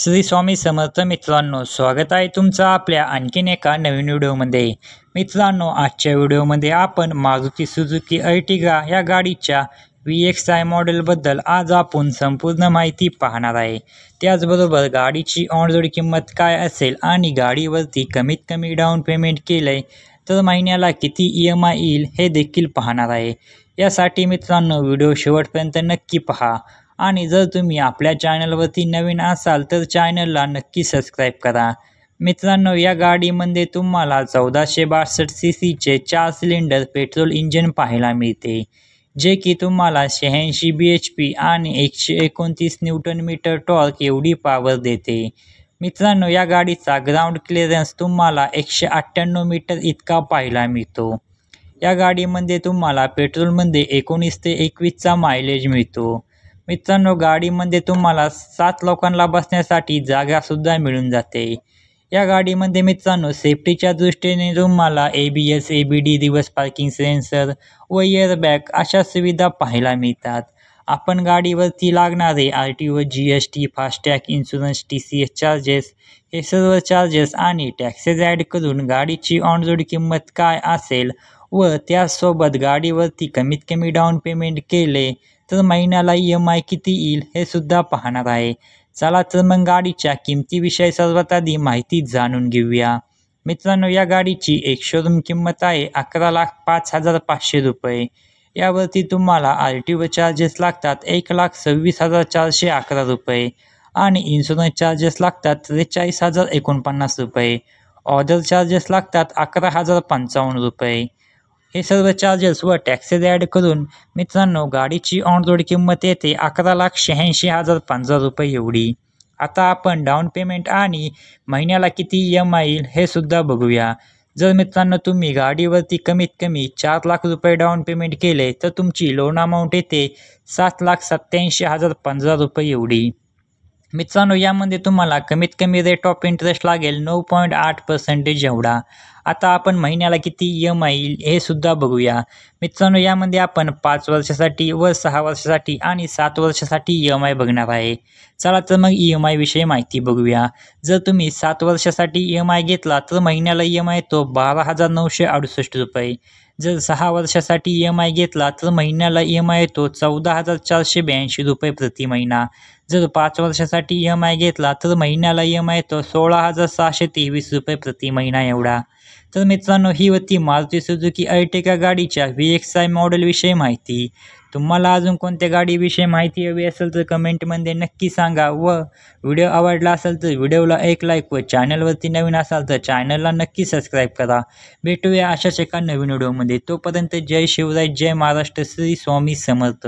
श्री स्वामी समर्थ मित्रांनो, स्वागत आहे तुमचं आपल्या आणखीन एका नवीन व्हिडिओमध्ये। मित्रांनो, आजच्या व्हिडिओमध्ये आपण मारुती सुझुकी अर्टिगा या गाडीच्या VXi मॉडेलबद्दल आज आपण संपूर्ण माहिती पाहणार आहे। त्याचबरोबर गाडीची ऑन रोड किंमत काय असेल आणि गाडीवरती कमीत कमी डाऊन पेमेंट केले तर महिन्याला किती EMI येईल हे देखील पाहणार आहे। यासाठी मित्रांनो व्हिडिओ शेवटपर्यंत नक्की पहा आणि जर तुम्ही आपल्या चॅनलवरती नवीन असाल तर चॅनलला नक्की सबस्क्राईब करा। मित्रांनो, या गाडीमध्ये तुम्हाला 1462 सीसीचे 4 सिलेंडर पेट्रोल इंजिन पाहायला मिळते, जे की तुम्हाला 86 bhp आणि 129 न्यूटन मीटर टॉर्क एवढी पॉवर देते। मित्रांनो, या गाडीचा ग्राउंड क्लिअरन्स तुम्हाला 198 मीटर इतका पाहायला मिळतो। या गाडीमध्ये तुम्हाला पेट्रोलमध्ये 19 ते 21चा मायलेज मिळतो। मित्रांनो, गाडीमध्ये तुम्हाला 7 लोकांना बसण्यासाठी जागा सुद्धा मिळून जाते। या गाडीमध्ये मित्रांनो सेफ्टीच्या दृष्टीने तुम्हाला ABS, ABD, reverse parking sensor व एअरबॅग अशा सुविधा पाहायला मिळतात। आपण गाडीवरती लागणारे RTO, GST, FASTag, insurance, TCS charges हे सर्व चार्जेस आणि टॅक्सेस ॲड करून गाडीची ऑन रोड किंमत काय असेल व त्यासोबत गाडीवरती कमीत कमी डाऊन पेमेंट केले तर महिन्याला EMI किती येईल हे सुद्धा पाहणार आहे। चला तर मग गाडीच्या किमतीविषयी सर्वात आधी माहिती जाणून घेऊया। मित्रांनो, या गाडीची एक शोरूम किंमत आहे 11,05,500 रुपये। यावरती तुम्हाला RTO चार्जेस लागतात 1,26,411 रुपये आणि इन्शुरन्स चार्जेस लागतात 43,049 रुपये। ऑर्डर चार्जेस लागतात 11,055 रुपये। हे सर्व चार्जेस व टॅक्सेस ॲड करून मित्रांनो गाडीची ऑन रोड किंमत येते 11,86,015 रुपये एवढी। आता आपण डाऊन पेमेंट आणि महिन्याला किती EMI येईल हे सुद्धा बघूया। जर मित्रांनो तुम्ही गाडीवरती कमीत कमी 4 लाख रुपये डाऊन पेमेंट केले तर तुमची लोन अमाऊंट येते 7,87,015 रुपये एवढी। मित्रांनो, यामध्ये तुम्हाला कमीत कमी रेट ऑफ इंटरेस्ट लागेल 9.8% एवढा। आता आपण महिन्याला किती EMI येईल हे सुद्धा बघूया। मित्रांनो, यामध्ये आपण 5 वर्षासाठी व 6 वर्षासाठी आणि 7 वर्षासाठी EMI बघणार आहे। चला तर मग EMI विषयी माहिती बघूया। जर तुम्ही 7 वर्षासाठी EMI घेतला तर महिन्याला EMI येतो 12,968 रुपये। जर 6 वर्षासाठी EMI घेतला तर महिन्याला EMI येतो 14,482 रुपये प्रति महिना। जर 5 वर्षासाठी EMI घेतला तर महिन्याला EMI येतो 16,623 रुपये प्रति महिना एवढा। तर मित्रांनो, ही होती मारुती सुझुकी अर्टिगा गाडीच्या VXi मॉडेलविषयी माहिती। तुम्हाला अजून कोणत्या गाडीविषयी माहिती हवी असेल तर कमेंटमध्ये नक्की सांगा व व्हिडिओ आवडला असेल तर व्हिडिओला एक लाईक व चॅनलवरती नवीन असाल तर चॅनलला नक्की सबस्क्राईब करा। भेटूया अशाच एका नवीन व्हिडिओमध्ये। तोपर्यंत जय शिवराय, जय महाराष्ट्र, श्री स्वामी समर्थ।